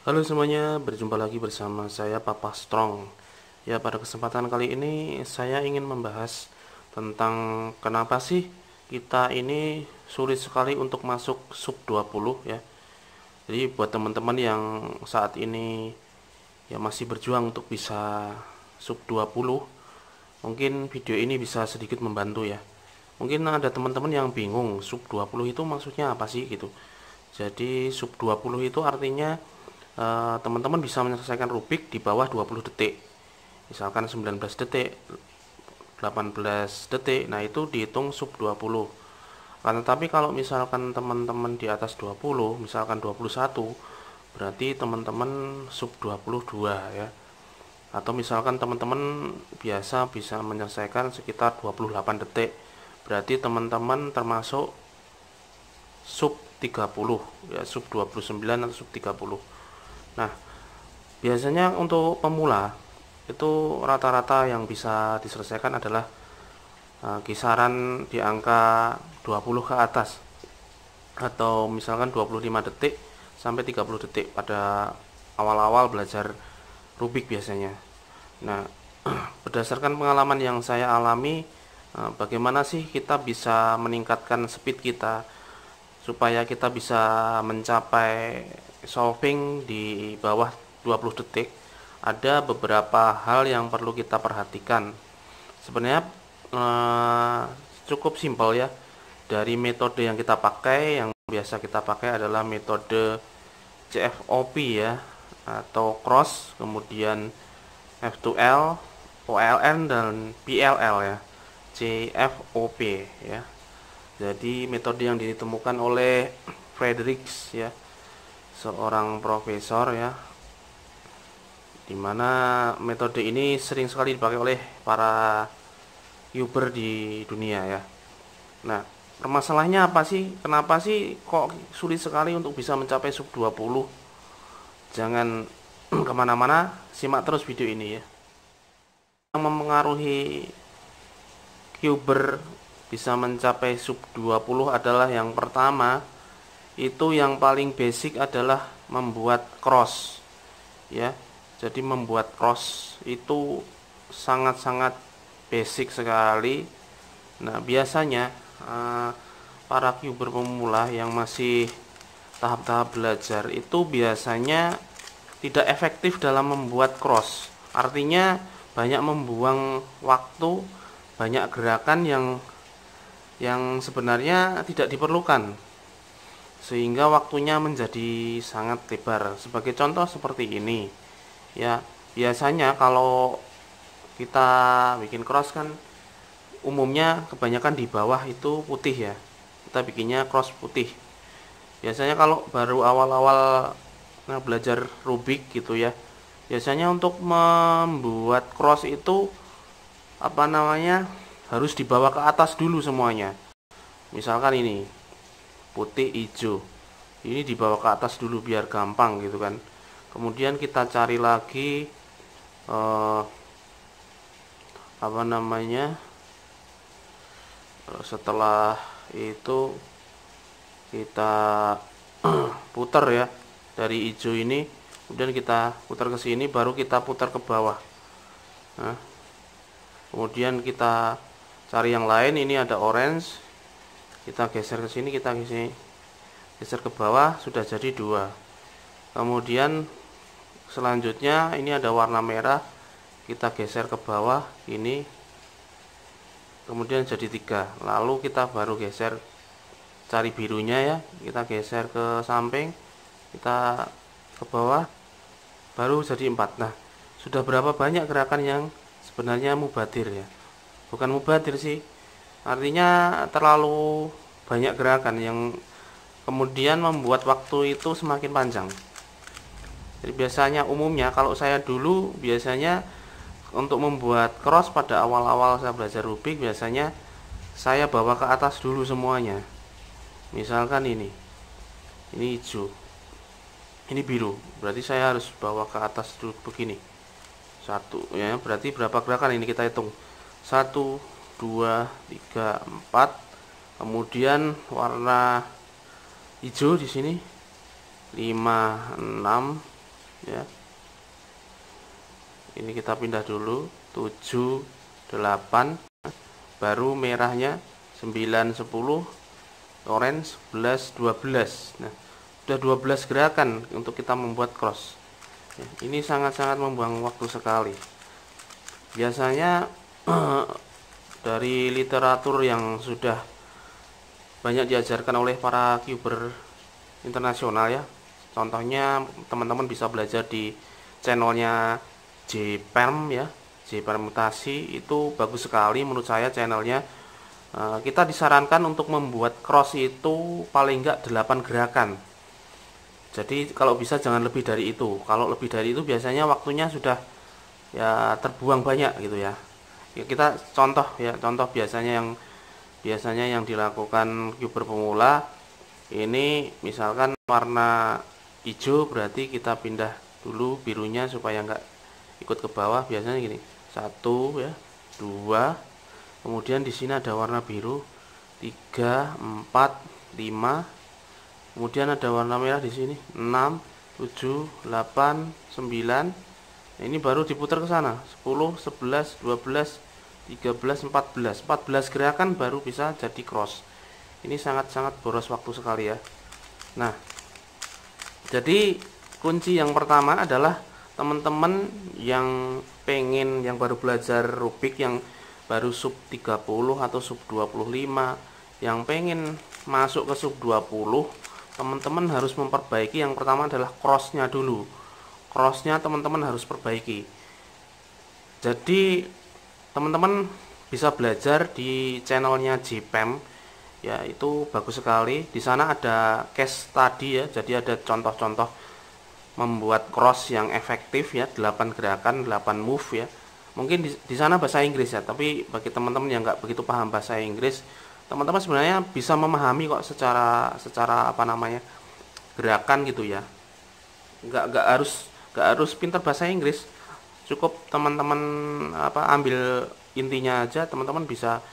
Halo semuanya, berjumpa lagi bersama saya Papa Strong. Ya, pada kesempatan kali ini saya ingin membahas tentang kenapa sih kita ini sulit sekali untuk masuk sub 20 ya. Jadi buat teman-teman yang saat ini ya masih berjuang untuk bisa sub 20, mungkin video ini bisa sedikit membantu ya. Mungkin ada teman-teman yang bingung sub 20 itu maksudnya apa sih gitu. Jadi sub 20 itu artinya teman-teman bisa menyelesaikan rubik di bawah 20 detik. Misalkan 19 detik, 18 detik, nah itu dihitung sub 20. Kan tetapi kalau misalkan teman-teman di atas 20, misalkan 21, berarti teman-teman sub 22 ya. Atau misalkan teman-teman biasa bisa menyelesaikan sekitar 28 detik, berarti teman-teman termasuk sub 30 ya, sub 29 atau sub 30. Nah, biasanya untuk pemula itu rata-rata yang bisa diselesaikan adalah kisaran di angka 20 ke atas, atau misalkan 25 detik sampai 30 detik pada awal-awal belajar rubik biasanya. Nah, berdasarkan pengalaman yang saya alami, bagaimana sih kita bisa meningkatkan speed kita supaya kita bisa mencapai solving di bawah 20 detik. Ada beberapa hal yang perlu kita perhatikan. Sebenarnya eh, cukup simpel ya. Dari metode yang kita pakai, yang biasa kita pakai adalah metode CFOP ya, atau cross, kemudian F2L, OLN, dan PLL ya. CFOP ya. Jadi metode yang ditemukan oleh Fredericks ya, seorang profesor ya, dimana metode ini sering sekali dipakai oleh para YouTuber di dunia ya. Nah, permasalahannya apa sih? Kenapa sih kok sulit sekali untuk bisa mencapai sub 20? Jangan kemana-mana, simak terus video ini ya. Yang mempengaruhi YouTuber bisa mencapai sub 20 adalah, yang pertama itu yang paling basic adalah membuat cross ya. Jadi membuat cross itu sangat-sangat basic sekali. Nah, biasanya para viewer pemula yang masih tahap-tahap belajar itu biasanya tidak efektif dalam membuat cross. Artinya banyak membuang waktu, banyak gerakan yang sebenarnya tidak diperlukan, sehingga waktunya menjadi sangat lebar. Sebagai contoh seperti ini ya, biasanya kalau kita bikin cross kan umumnya kebanyakan di bawah itu putih ya, kita bikinnya cross putih. Biasanya kalau baru awal-awal belajar rubik gitu ya, biasanya untuk membuat cross itu apa namanya, harus dibawa ke atas dulu semuanya. Misalkan ini putih hijau, ini dibawa ke atas dulu biar gampang gitu kan. Kemudian kita cari lagi apa namanya, setelah itu kita putar ya, dari hijau ini kemudian kita putar ke sini, baru kita putar ke bawah. Nah, kemudian kita cari yang lain, ini ada orange, kita geser ke sini, kita geser ke bawah, sudah jadi dua. Kemudian selanjutnya ini ada warna merah, kita geser ke bawah ini, kemudian jadi tiga. Lalu kita baru geser, cari birunya ya, kita geser ke samping, kita ke bawah, baru jadi empat. Nah, sudah berapa banyak gerakan yang sebenarnya mubadir ya, bukan mubadir sih, artinya terlalu banyak gerakan yang kemudian membuat waktu itu semakin panjang. Jadi biasanya umumnya kalau saya dulu biasanya untuk membuat cross pada awal-awal saya belajar rubik, biasanya saya bawa ke atas dulu semuanya. Misalkan ini hijau, ini biru, berarti saya harus bawa ke atas dulu begini. Satu ya, berarti berapa gerakan ini kita hitung. 1, 2, 3, 4. Kemudian warna hijau di sini 5, 6, ya. Ini kita pindah dulu 7 8, baru merahnya 9 10, orange 11 12. Nah, sudah 12 gerakan untuk kita membuat cross ya. Ini sangat-sangat membuang waktu sekali. Biasanya dari literatur yang sudah banyak diajarkan oleh para cuber internasional ya, contohnya teman-teman bisa belajar di channelnya JPerm ya, Jpermutasi, itu bagus sekali menurut saya channelnya. Kita disarankan untuk membuat cross itu paling enggak 8 gerakan. Jadi kalau bisa jangan lebih dari itu. Kalau lebih dari itu biasanya waktunya sudah ya terbuang banyak gitu ya. Ya kita contoh ya, contoh biasanya yang dilakukan cuber pemula ini, misalkan warna hijau berarti kita pindah dulu birunya supaya enggak ikut ke bawah. Biasanya gini, 1 ya, 2, kemudian di sini ada warna biru 3 4 5, kemudian ada warna merah di sini 6 7 8 9. Nah, ini baru diputar ke sana 10 11 12 13 14 gerakan baru bisa jadi cross. Ini sangat-sangat boros waktu sekali ya. Nah, jadi kunci yang pertama adalah teman-teman yang baru belajar Rubik, yang baru sub 30 atau sub 25, yang pengen masuk ke sub 20, teman-teman harus memperbaiki. Yang pertama adalah crossnya dulu. Crossnya teman-teman harus perbaiki. Jadi teman-teman bisa belajar di channelnya JPem ya, itu bagus sekali. Di sana ada case study ya, jadi ada contoh-contoh membuat cross yang efektif ya, 8 gerakan 8 move ya. Mungkin di sana bahasa Inggris ya, tapi bagi teman-teman yang nggak begitu paham bahasa Inggris, teman-teman sebenarnya bisa memahami kok secara apa namanya, gerakan gitu ya. Nggak harus pintar bahasa Inggris, cukup teman-teman ambil intinya aja, teman-teman bisa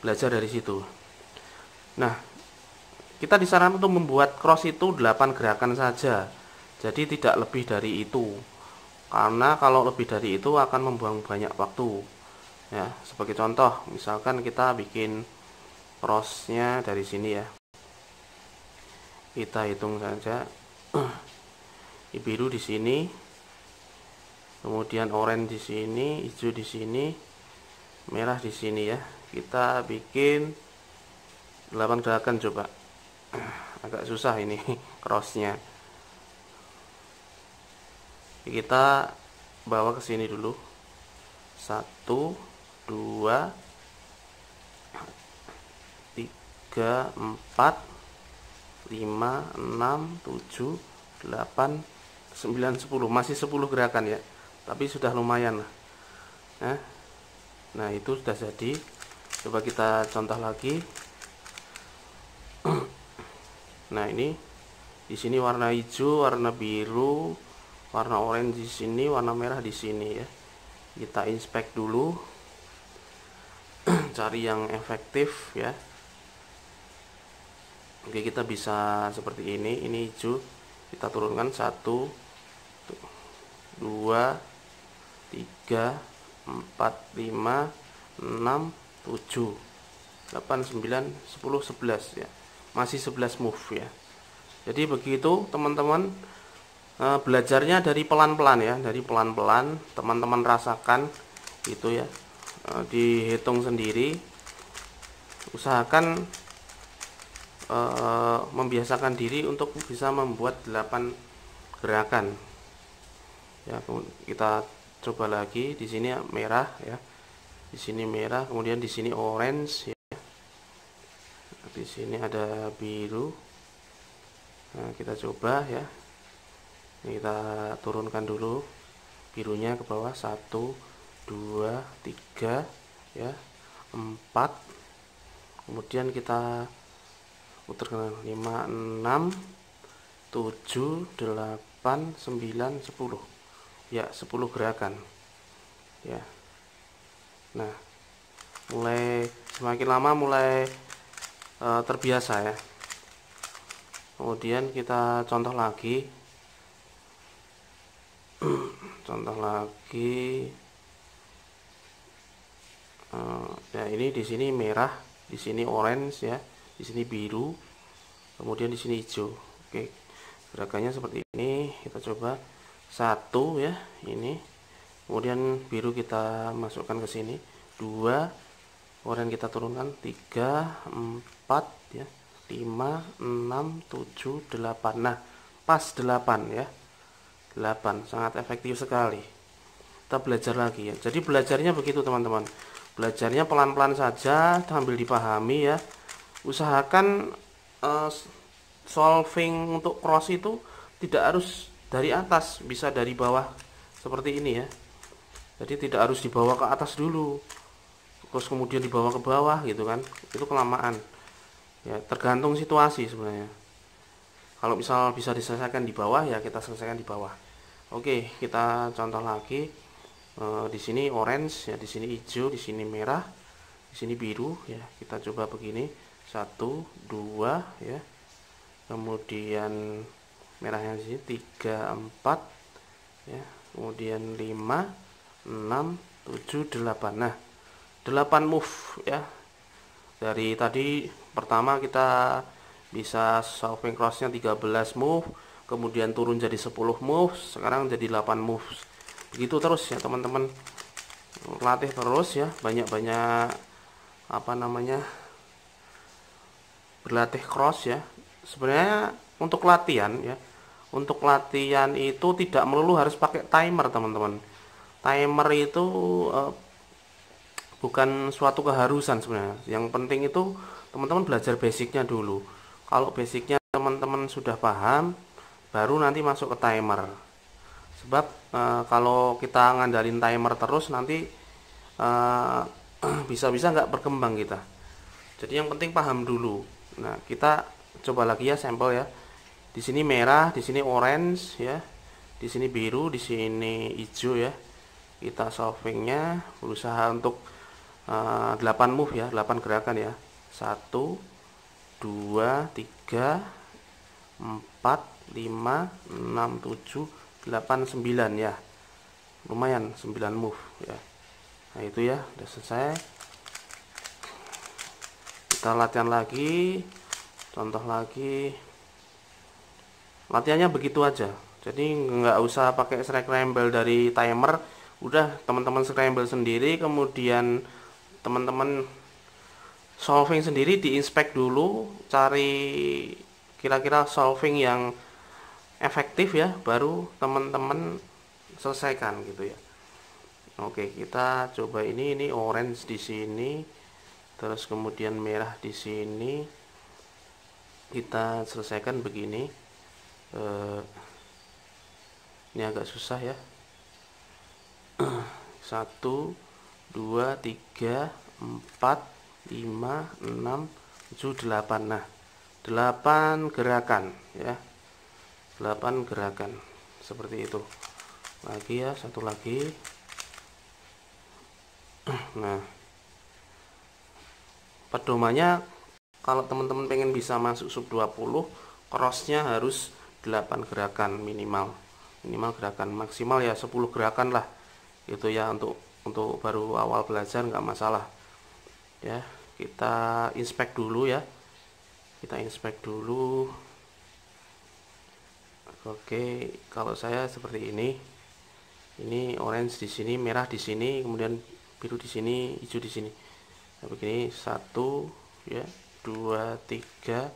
belajar dari situ. Nah, kita disarankan untuk membuat cross itu 8 gerakan saja, jadi tidak lebih dari itu, karena kalau lebih dari itu akan membuang banyak waktu ya. Sebagai contoh, misalkan kita bikin crossnya dari sini ya, kita hitung saja. Biru di sini, kemudian oranye di sini, hijau di sini, merah di sini ya. Kita bikin 8 gerakan coba. Agak susah ini crossnya. Kita bawa ke sini dulu. 1 2 3 4 5 6 7 8 9 10. Masih 10 gerakan ya, tapi sudah lumayan lah. Nah, itu sudah jadi. Coba kita contoh lagi. Nah, ini di sini warna hijau, warna biru, warna oranye di sini, warna merah di sini ya. Kita inspect dulu, cari yang efektif ya. Oke, kita bisa seperti ini. Ini hijau, kita turunkan 1 2 3 4 5 6 7 8 9 10 11 ya. Masih 11 move ya. Jadi begitu teman-teman, belajarnya dari pelan-pelan ya, dari pelan-pelan teman-teman rasakan gitu ya. Dihitung sendiri, usahakan membiasakan diri untuk bisa membuat 8 gerakan ya. Kita coba lagi, di sini merah ya, di sini merah, kemudian di sini orange ya, di sini ada biru. Nah, kita coba ya. Kita turunkan dulu birunya ke bawah, 1 2 3 ya, 4, kemudian kita putar ke 5 6 7 8 9 10 ya, 10 gerakan ya. Nah, mulai semakin lama mulai terbiasa ya. Kemudian kita contoh lagi. contoh lagi. Ya ini di sini merah, di sini orange ya, di sini biru, kemudian di sini hijau. Oke, gerakannya seperti ini. Kita coba satu ya, ini, kemudian biru kita masukkan ke sini, dua, oranye kita turunkan, tiga, empat ya, lima, enam, tujuh, delapan. Nah, pas 8 ya, 8 sangat efektif sekali. Kita belajar lagi ya. Jadi belajarnya begitu teman-teman. Belajarnya pelan-pelan saja sambil dipahami ya. Usahakan solving untuk cross itu tidak harus dari atas, bisa dari bawah seperti ini ya. Jadi tidak harus dibawa ke atas dulu, terus kemudian dibawa ke bawah gitu kan. Itu kelamaan. Ya, tergantung situasi sebenarnya. Kalau misal bisa diselesaikan di bawah ya kita selesaikan di bawah. Oke, kita contoh lagi. Di sini orange ya, di sini hijau, di sini merah, di sini biru ya. Kita coba begini, 1 2 ya, kemudian merahnya di sini 3 4 ya, kemudian 5 6 7 8. Nah, 8 move ya. Dari tadi pertama kita bisa solving crossnya 13 move, kemudian turun jadi 10 move, sekarang jadi 8 moves. Begitu terus ya teman-teman, latih terus ya, banyak-banyak berlatih cross ya. Sebenarnya untuk latihan ya, untuk latihan itu tidak melulu harus pakai timer teman-teman. Timer itu bukan suatu keharusan sebenarnya. Yang penting itu teman-teman belajar basicnya dulu. Kalau basicnya teman-teman sudah paham, baru nanti masuk ke timer. Sebab kalau kita ngandalin timer terus nanti bisa-bisa nggak berkembang kita. Jadi yang penting paham dulu. Nah, kita coba lagi ya sampel ya. Di sini merah, di sini orange ya, di sini biru, di sini hijau ya. Kita solvingnya berusaha untuk 8 move ya, 8 gerakan ya. 1 2 3 4 5 6 7 8 9 ya. Lumayan 9 move ya. Nah, itu ya, udah selesai. Kita latihan lagi. Contoh lagi. Latihannya begitu aja. Jadi nggak usah pakai scramble dari timer. Udah teman-teman scramble sendiri, kemudian teman-teman solving sendiri, diinspek dulu, cari kira-kira solving yang efektif ya, baru teman-teman selesaikan gitu ya. Oke, kita coba ini orange di sini, terus kemudian merah di sini. Kita selesaikan begini. Ini agak susah ya. 1 2 3 4 5 6 7 8. Nah, 8 gerakan ya. 8 gerakan seperti itu. Lagi ya, satu lagi. Nah, pedomannya kalau teman-teman pengen bisa masuk sub 20, crossnya harus 8 gerakan minimal. Minimal gerakan, maksimal ya 10 gerakan lah. Itu ya, untuk baru awal belajar nggak masalah. Ya, kita inspek dulu ya. Kita inspek dulu. Oke, kalau saya seperti ini. Ini orange di sini, merah di sini, kemudian biru di sini, hijau di sini. Nah, begini, 1 ya, 2 3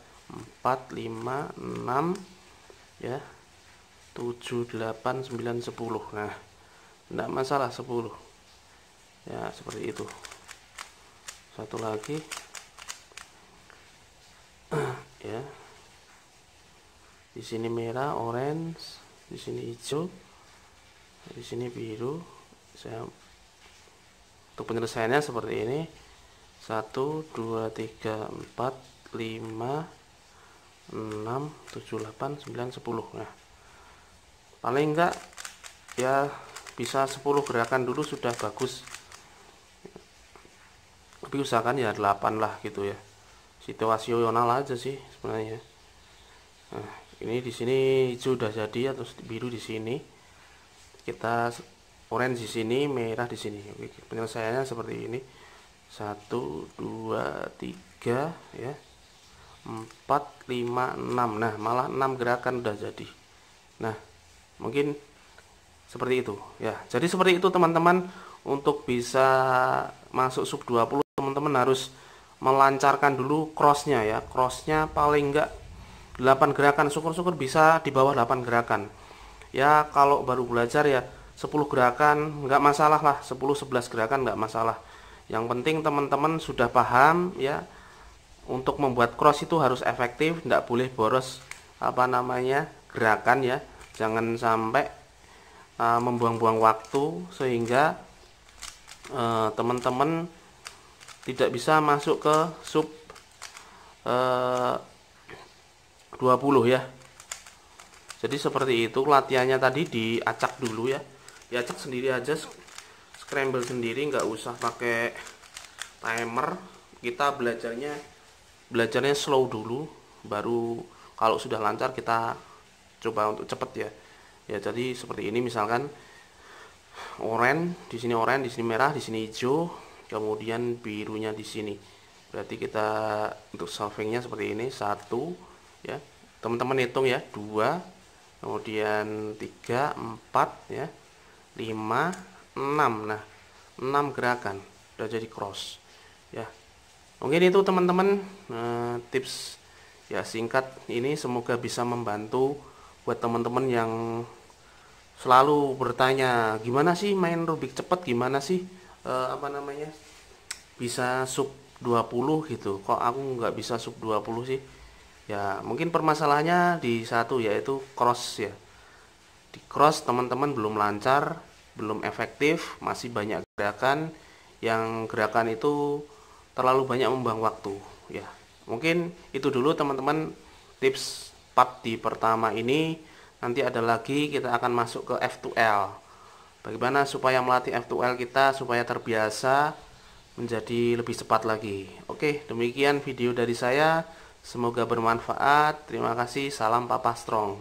4 5 6 ya, 7 8 9 10. Nah, enggak masalah 10. Ya, seperti itu. Satu lagi. Ya. Di sini merah, orange, di sini hijau, di sini biru. Saya untuk penyelesaiannya seperti ini. 1 2 3 4 5 6 7 8 9 10. Nah, paling enggak ya bisa 10 gerakan dulu sudah bagus. Tapi usahakan ya 8 lah gitu ya. Situasional aja sih sebenarnya. Nah, ini di sini hijau udah jadi ya, terus biru di sini. Kita orange di sini, merah di sini. Oke, penyelesaiannya seperti ini. 1 2 3 ya. 4 5 6. Nah, malah 6 gerakan udah jadi. Nah, mungkin seperti itu ya. Jadi seperti itu teman-teman, untuk bisa masuk sub 20 teman-teman harus melancarkan dulu crossnya ya. Crossnya paling enggak 8 gerakan, syukur-syukur bisa di bawah 8 gerakan ya. Kalau baru belajar ya 10 gerakan nggak masalah lah, 10-11 gerakan nggak masalah. Yang penting teman-teman sudah paham ya, untuk membuat cross itu harus efektif, nggak boleh boros gerakan ya. Jangan sampai membuang-buang waktu sehingga teman-teman tidak bisa masuk ke sub 20 ya. Jadi seperti itu latihannya, tadi diacak dulu ya, diacak sendiri aja, scramble sendiri, nggak usah pakai timer. Kita belajarnya slow dulu, baru kalau sudah lancar kita coba untuk cepet ya. Ya jadi seperti ini, misalkan oranye di sini, oranye di sini, merah di sini, hijau, kemudian birunya di sini. Berarti kita untuk solvingnya seperti ini, 1 ya, teman-teman hitung ya, 2, kemudian 3 4 ya, 5 6. Nah, 6 gerakan udah jadi cross ya. Mungkin itu teman-teman tips ya singkat ini, semoga bisa membantu buat teman-teman yang selalu bertanya gimana sih main Rubik cepet, gimana sih bisa sub 20 gitu, kok aku nggak bisa sub 20 sih ya. Mungkin permasalahannya di satu, yaitu cross ya. Di cross teman-teman belum lancar, belum efektif, masih banyak gerakan yang gerakan itu terlalu banyak membuang waktu ya. Mungkin itu dulu teman-teman tips part di pertama ini. Nanti ada lagi, kita akan masuk ke F2L, bagaimana supaya melatih F2L kita supaya terbiasa menjadi lebih cepat lagi. Oke, demikian video dari saya, semoga bermanfaat. Terima kasih, salam Papa Strong.